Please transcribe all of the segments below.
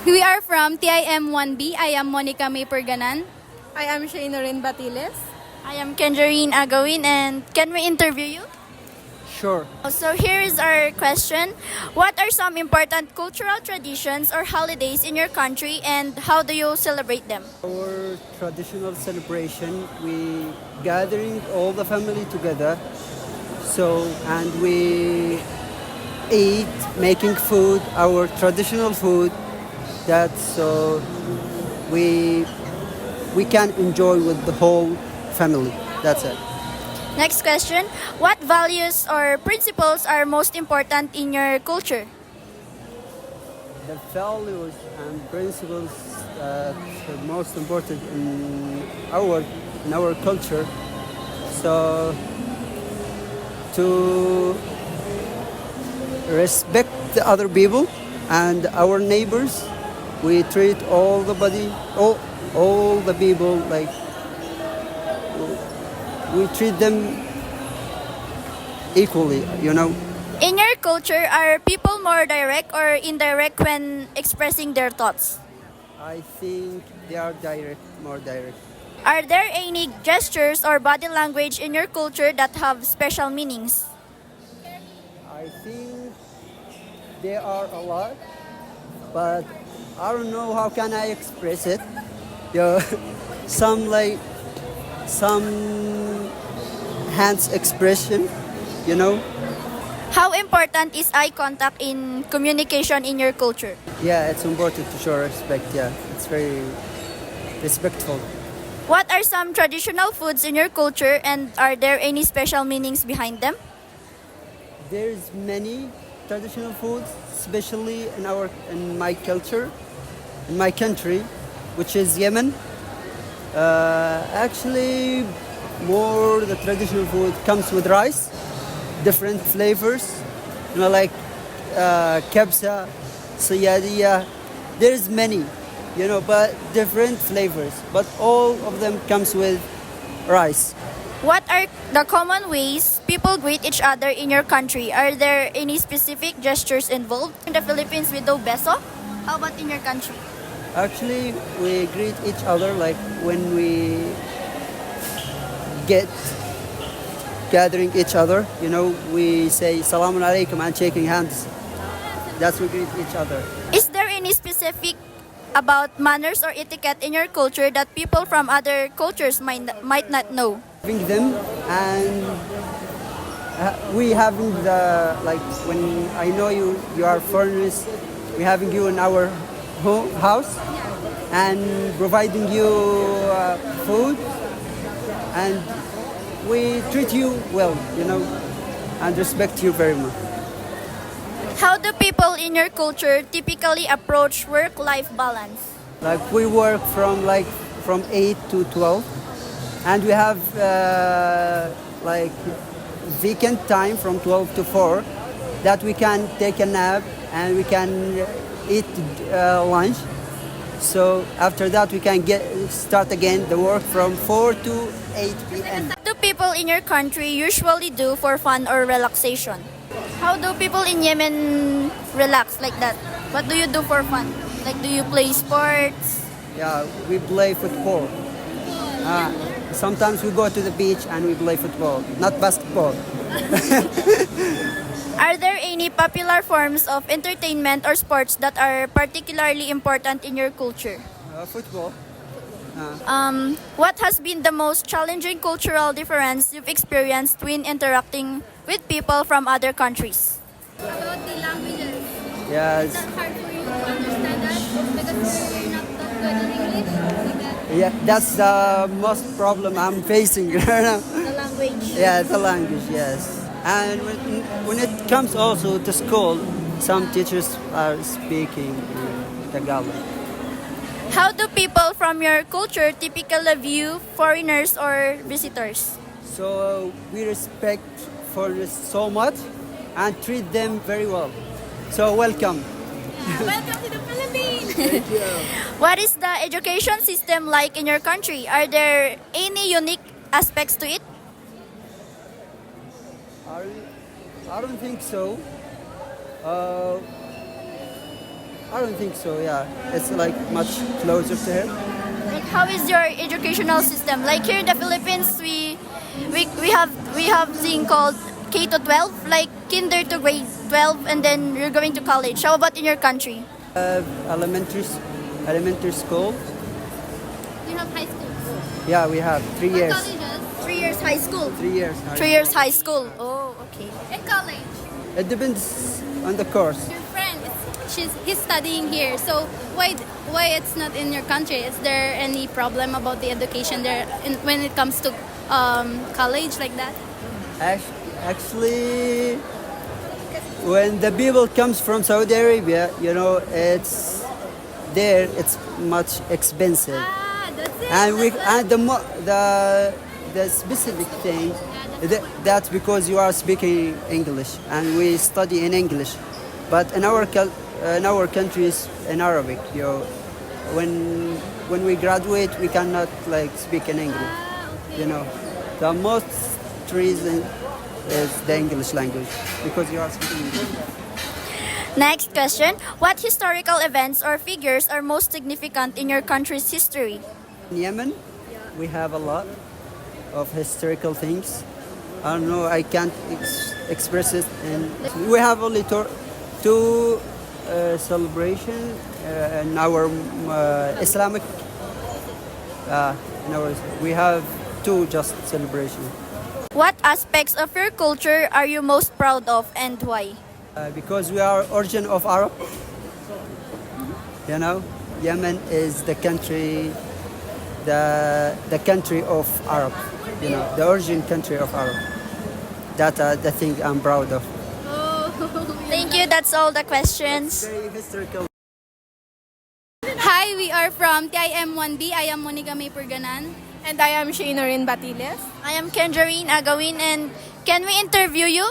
We are from TIM-1B. I am Monica May Perganan. I am Shaynorin Batiles. I am Kenjarine Agawin, and can we interview you? Sure. So here is our question. What are some important cultural traditions or holidays in your country, and how do you celebrate them? Our traditional celebration, we gathering all the family together. And we eat, making food, our traditional food. That so we can enjoy with the whole family. That's it. Next question. What values or principles are most important in your culture? The values and principles that are most important in our culture. So to respect the other people and our neighbors, we treat all the people like we treat them equally, you know. In your culture, are people more direct or indirect when expressing their thoughts? I think they are more direct. Are there any gestures or body language in your culture that have special meanings? I think there are a lot, but I don't know how can I express it. Yeah, some hands expression, you know. How important is eye contact in communication in your culture? Yeah, it's important to show respect. Yeah, it's very respectful. What are some traditional foods in your culture, and are there any special meanings behind them? There's many traditional foods, especially in my culture, in my country, which is Yemen. Actually, more the traditional food comes with rice, different flavors, you know, like kabsa, siyadiya. There's many, you know, but different flavors. But all of them comes with rice. What are the common ways people greet each other in your country? Are there any specific gestures involved? In the Philippines, we do beso. How about in your country? Actually, we greet each other like when we get gathering each other, you know, we say salamun alaikum and shaking hands. That's we greet each other. Is there any specific about manners or etiquette in your culture that people from other cultures might not know? Having them and we having the like when I know you are foreigners, we having you in our house and providing you food, and we treat you well, you know, and respect you very much. How do people in your culture typically approach work-life balance? Like we work from 8 to 12, and we have like weekend time from 12 to 4 that we can take a nap and we can eat lunch. So after that we can start again the work from 4 to 8 p.m. What do people in your country usually do for fun or relaxation? How do people in Yemen relax like that? What do you do for fun? Like, do you play sports? Yeah, we play football. Sometimes we go to the beach and we play football, not basketball. Are there any popular forms of entertainment or sports that are particularly important in your culture? Football. What has been the most challenging cultural difference you've experienced when interacting with people from other countries? About the languages. Yes. Is that hard for you to understand us? Because you're not that good in English? Like that? Yeah, that's the most problem I'm facing right now. The language. Yeah, the language, yes. And when it comes also to school, some teachers are speaking in Tagalog. How do people from your culture typically view foreigners or visitors? So we respect foreigners so much and treat them very well. So welcome. Welcome to the Philippines! Thank you. What is the education system like in your country? Are there any unique aspects to it? I don't think so. I don't think so. Yeah, it's like much closer to here. Like, how is your educational system? Like here in the Philippines, we have thing called K to 12, like kinder to grade 12, and then you're going to college. How about in your country? Elementary school. You have high school. Yeah, we have 3 years. Colleges. 3 years high school. 3 years. 3 years high school. Oh, okay. In college. It depends on the course. Your friend, he's studying here. So why it's not in your country? Is there any problem about the education there when it comes to college like that? Actually, when the people comes from Saudi Arabia, you know, it's there. It's much expensive, Ah, that's it. and we That's and the specific thing that's because you are speaking English and we study in English, but in our countries in Arabic, you know, when we graduate, we cannot like speak in English. okay. You know, the most reason is the English language because you are speaking English. Next question. What historical events or figures are most significant in your country's history? In Yemen, we have a lot of historical things. I don't know, I can't express it. And we have only two celebration in our Islamic. We have two just celebration. What aspects of your culture are you most proud of and why? Because we are origin of Arab. You know, Yemen is the country, the country of Arab. You know, the origin country of Arab. That the thing I'm proud of. Thank you. That's all the questions. Very historical. Hi, we are from TIM1B. I am Monica May Purganan. And I am Shaynorin Batiles. I am Kenjarine Agawin, and can we interview you?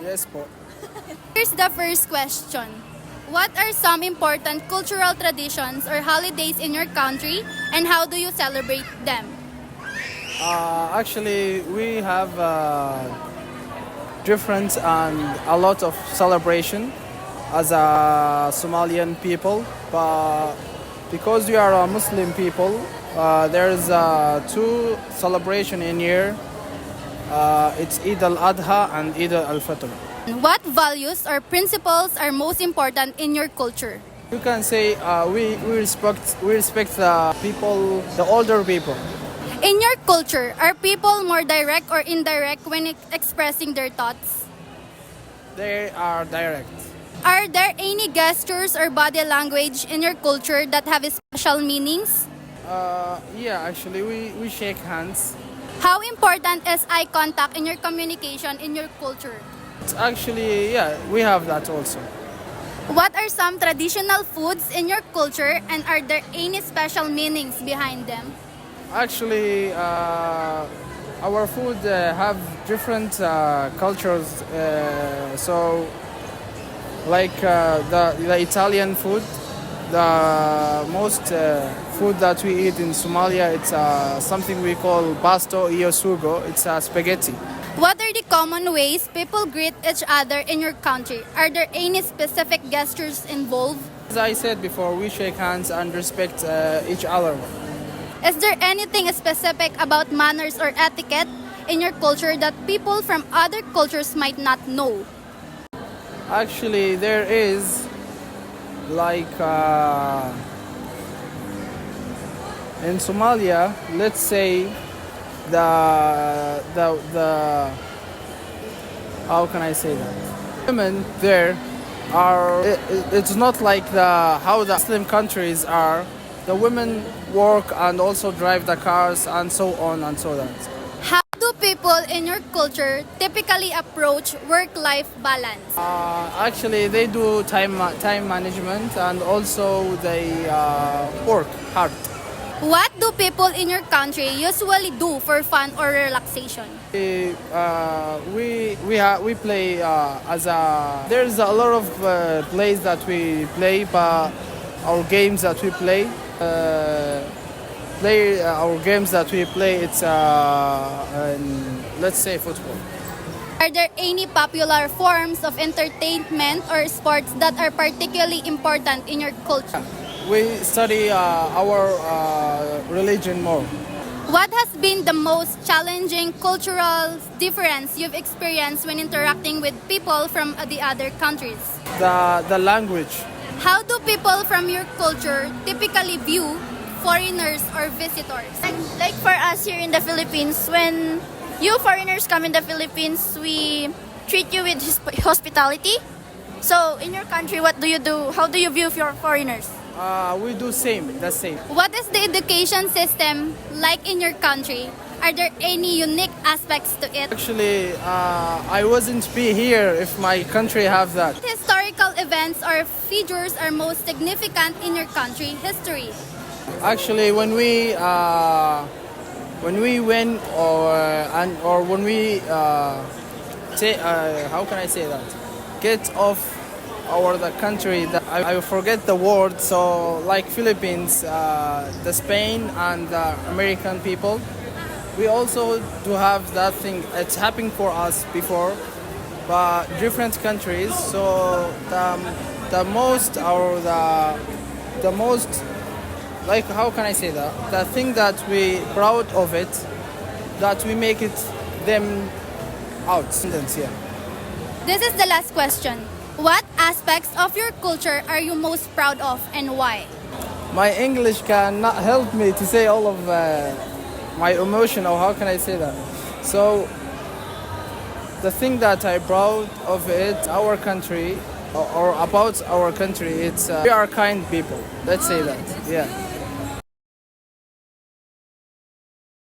Yes po. Here's the first question. What are some important cultural traditions or holidays in your country and how do you celebrate them? Actually, we have different and a lot of celebration as a Somalian people, but because we are a Muslim people, there's two celebration in year. It's Eid al-Adha and Eid al-Fitr. What values or principles are most important in your culture? You can say we respect the people, the older people. In your culture, are people more direct or indirect when expressing their thoughts? They are direct. Are there any gestures or body language in your culture that have special meanings? Yeah, actually, we shake hands. How important is eye contact in your communication in your culture? It's actually, yeah, we have that also. What are some traditional foods in your culture and are there any special meanings behind them? Actually, our food have different cultures. So, like the Italian food, the most food that we eat in Somalia, it's something we call pasto io sugo. It's spaghetti. What are the common ways people greet each other in your country? Are there any specific gestures involved? As I said before, we shake hands and respect each other. Is there anything specific about manners or etiquette in your culture that people from other cultures might not know? Actually, there is like in Somalia, let's say the how can I say that? Women there are it's not like how the Muslim countries are. The women work and also drive the cars and so on and so on. How do people in your culture typically approach work-life balance? Actually, they do time management and also they work hard. What do people in your country usually do for fun or relaxation? We play as a. There's a lot of plays that we play, but our games that we play. Our games that we play, it's let's say football. Are there any popular forms of entertainment or sports that are particularly important in your culture? We study our religion more. What has been the most challenging cultural difference you've experienced when interacting with people from the other countries? The language. How do people from your culture typically view foreigners or visitors? Like for us here in the Philippines, when you foreigners come in the Philippines, we treat you with hospitality. So in your country, what do you do? How do you view your foreigners? We do the same. What is the education system like in your country? Are there any unique aspects to it? Actually, I wasn't be here if my country have that. What historical events or figures are most significant in your country history? Actually, when we win or when we how can I say that? Get off the country. I forget the word. So like Philippines, the Spain and the American people, we also do have that thing. It's happened for us before, but different countries. So the most like how can I say that? The thing that we proud of it, that we make it them out. Yeah. This is the last question. What aspects of your culture are you most proud of and why? My English cannot help me to say all of my emotion, or how can I say that? So the thing that I proud of it, our country, or about our country, it's we are kind people. Let's say that. Yeah.